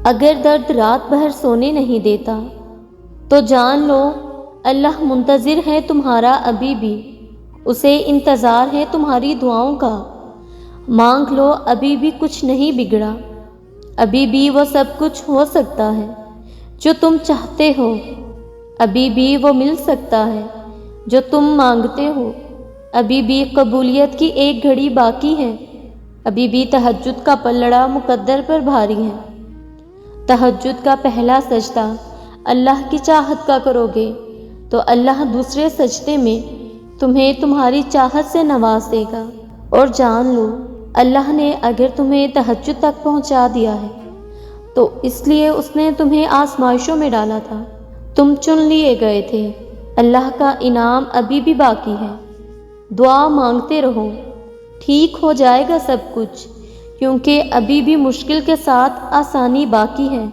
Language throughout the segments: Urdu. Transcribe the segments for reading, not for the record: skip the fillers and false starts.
اگر درد رات بھر سونے نہیں دیتا تو جان لو اللہ منتظر ہے تمہارا ابھی بھی، اسے انتظار ہے تمہاری دعاؤں کا۔ مانگ لو، ابھی بھی کچھ نہیں بگڑا، ابھی بھی وہ سب کچھ ہو سکتا ہے جو تم چاہتے ہو، ابھی بھی وہ مل سکتا ہے جو تم مانگتے ہو، ابھی بھی قبولیت کی ایک گھڑی باقی ہے، ابھی بھی تہجد کا پلڑا مقدر پر بھاری ہے۔ تہجد کا پہلا سجدہ اللہ کی چاہت کا کرو گے تو اللہ دوسرے سجدے میں تمہیں تمہاری چاہت سے نواز دے گا۔ اور جان لو اللہ نے اگر تمہیں تہجد تک پہنچا دیا ہے تو اس لیے اس نے تمہیں آزمائشوں میں ڈالا تھا، تم چن لیے گئے تھے۔ اللہ کا انعام ابھی بھی باقی ہے، دعا مانگتے رہو، ٹھیک ہو جائے گا سب کچھ، کیونکہ ابھی بھی مشکل کے ساتھ آسانی باقی ہے۔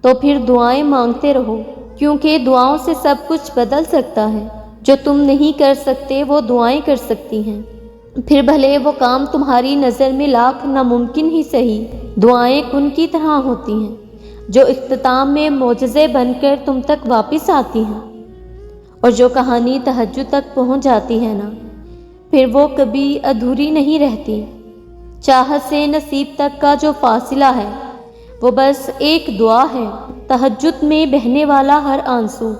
تو پھر دعائیں مانگتے رہو، کیونکہ دعاؤں سے سب کچھ بدل سکتا ہے، جو تم نہیں کر سکتے وہ دعائیں کر سکتی ہیں۔ پھر بھلے وہ کام تمہاری نظر میں لاکھ ناممکن ہی سہی، دعائیں ان کی طرح ہوتی ہیں جو اختتام میں معجزے بن کر تم تک واپس آتی ہیں۔ اور جو کہانی تہجد تک پہنچ جاتی ہے نا، پھر وہ کبھی ادھوری نہیں رہتی۔ چاہت سے نصیب تک کا جو فاصلہ ہے وہ بس ایک دعا ہے۔ تہجد میں بہنے والا ہر آنسو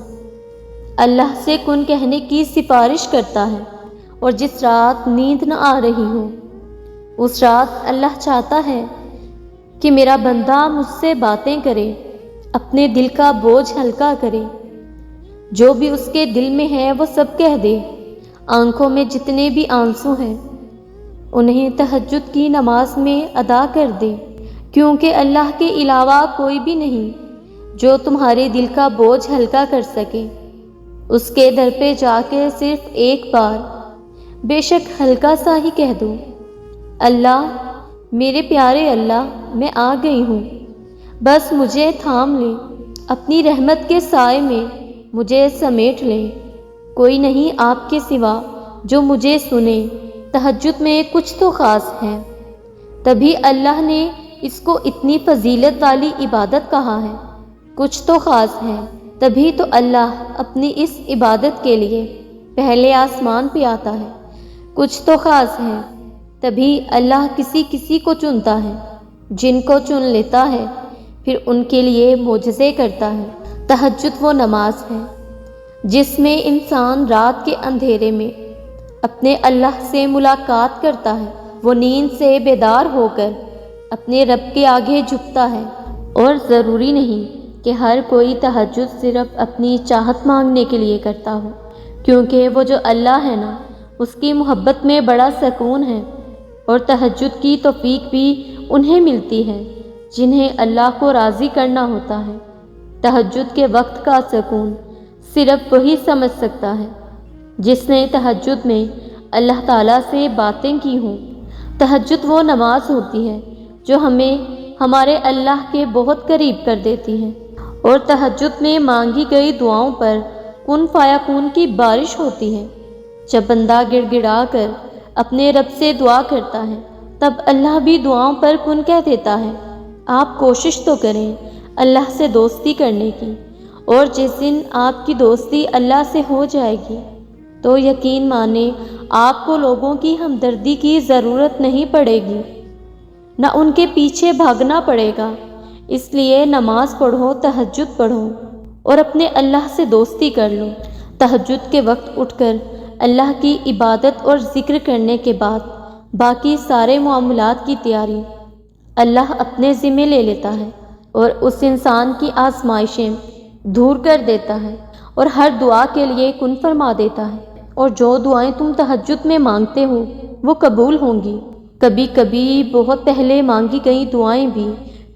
اللہ سے کن کہنے کی سفارش کرتا ہے۔ اور جس رات نیند نہ آ رہی ہو، اس رات اللہ چاہتا ہے کہ میرا بندہ مجھ سے باتیں کرے، اپنے دل کا بوجھ ہلکا کرے، جو بھی اس کے دل میں ہے وہ سب کہہ دے۔ آنکھوں میں جتنے بھی آنسو ہیں انہیں تہجد کی نماز میں ادا کر دے، کیونکہ اللہ کے علاوہ کوئی بھی نہیں جو تمہارے دل کا بوجھ ہلکا کر سکے۔ اس کے در پہ جا کے صرف ایک بار بے شک ہلکا سا ہی کہہ دو، اللہ میرے پیارے اللہ، میں آ گئی ہوں، بس مجھے تھام لے، اپنی رحمت کے سائے میں مجھے سمیٹ لے، کوئی نہیں آپ کے سوا جو مجھے سنے۔ تہجد میں کچھ تو خاص ہے، تبھی اللہ نے اس کو اتنی فضیلت والی عبادت کہا ہے۔ کچھ تو خاص ہے، تبھی تو اللہ اپنی اس عبادت کے لیے پہلے آسمان پہ آتا ہے۔ کچھ تو خاص ہے، تبھی اللہ کسی کسی کو چنتا ہے، جن کو چن لیتا ہے پھر ان کے لیے معجزے کرتا ہے۔ تہجد وہ نماز ہے جس میں انسان رات کے اندھیرے میں اپنے اللہ سے ملاقات کرتا ہے، وہ نیند سے بیدار ہو کر اپنے رب کے آگے جھکتا ہے۔ اور ضروری نہیں کہ ہر کوئی تہجد صرف اپنی چاہت مانگنے کے لیے کرتا ہو، کیونکہ وہ جو اللہ ہے نا، اس کی محبت میں بڑا سکون ہے۔ اور تہجد کی توفیق بھی انہیں ملتی ہے جنہیں اللہ کو راضی کرنا ہوتا ہے۔ تہجد کے وقت کا سکون صرف وہی سمجھ سکتا ہے جس نے تہجد میں اللہ تعالیٰ سے باتیں کی ہوں۔ تہجد وہ نماز ہوتی ہے جو ہمیں ہمارے اللہ کے بہت قریب کر دیتی ہے، اور تہجد میں مانگی گئی دعاؤں پر کن فیکون کی بارش ہوتی ہے۔ جب بندہ گڑ گڑا کر اپنے رب سے دعا کرتا ہے تب اللہ بھی دعاؤں پر کن کہہ دیتا ہے۔ آپ کوشش تو کریں اللہ سے دوستی کرنے کی، اور جس دن آپ کی دوستی اللہ سے ہو جائے گی تو یقین مانیں آپ کو لوگوں کی ہمدردی کی ضرورت نہیں پڑے گی، نہ ان کے پیچھے بھاگنا پڑے گا۔ اس لیے نماز پڑھو، تہجد پڑھو اور اپنے اللہ سے دوستی کر لو۔ تہجد کے وقت اٹھ کر اللہ کی عبادت اور ذکر کرنے کے بعد باقی سارے معاملات کی تیاری اللہ اپنے ذمے لے لیتا ہے، اور اس انسان کی آزمائشیں دور کر دیتا ہے، اور ہر دعا کے لیے کن فرما دیتا ہے۔ اور جو دعائیں تم تہجد میں مانگتے ہو وہ قبول ہوں گی۔ کبھی کبھی بہت پہلے مانگی گئی دعائیں بھی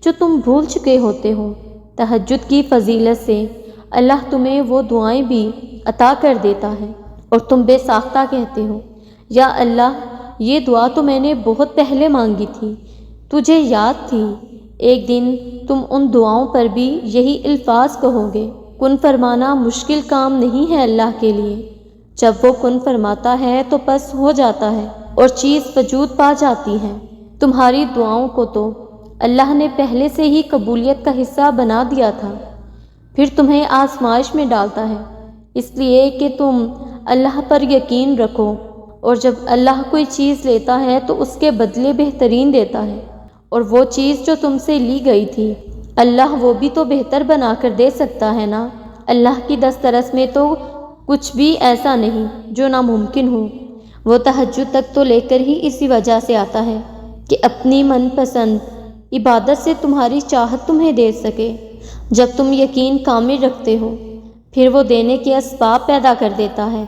جو تم بھول چکے ہوتے ہو، تہجد کی فضیلت سے اللہ تمہیں وہ دعائیں بھی عطا کر دیتا ہے، اور تم بے ساختہ کہتے ہو، یا اللہ یہ دعا تو میں نے بہت پہلے مانگی تھی، تجھے یاد تھی۔ ایک دن تم ان دعاؤں پر بھی یہی الفاظ کہو گے۔ کن فرمانا مشکل کام نہیں ہے اللہ کے لیے، جب وہ کن فرماتا ہے تو پس ہو جاتا ہے اور چیز وجود پا جاتی ہے۔ تمہاری دعاؤں کو تو اللہ نے پہلے سے ہی قبولیت کا حصہ بنا دیا تھا، پھر تمہیں آزمائش میں ڈالتا ہے اس لیے کہ تم اللہ پر یقین رکھو، اور جب اللہ کوئی چیز لیتا ہے تو اس کے بدلے بہترین دیتا ہے، اور وہ چیز جو تم سے لی گئی تھی اللہ وہ بھی تو بہتر بنا کر دے سکتا ہے نا۔ اللہ کی دسترس میں تو کچھ بھی ایسا نہیں جو ناممکن ہو۔ وہ تہجد تک تو لے کر ہی اسی وجہ سے آتا ہے کہ اپنی من پسند عبادت سے تمہاری چاہت تمہیں دے سکے۔ جب تم یقین کامل رکھتے ہو پھر وہ دینے کے اسباب پیدا کر دیتا ہے۔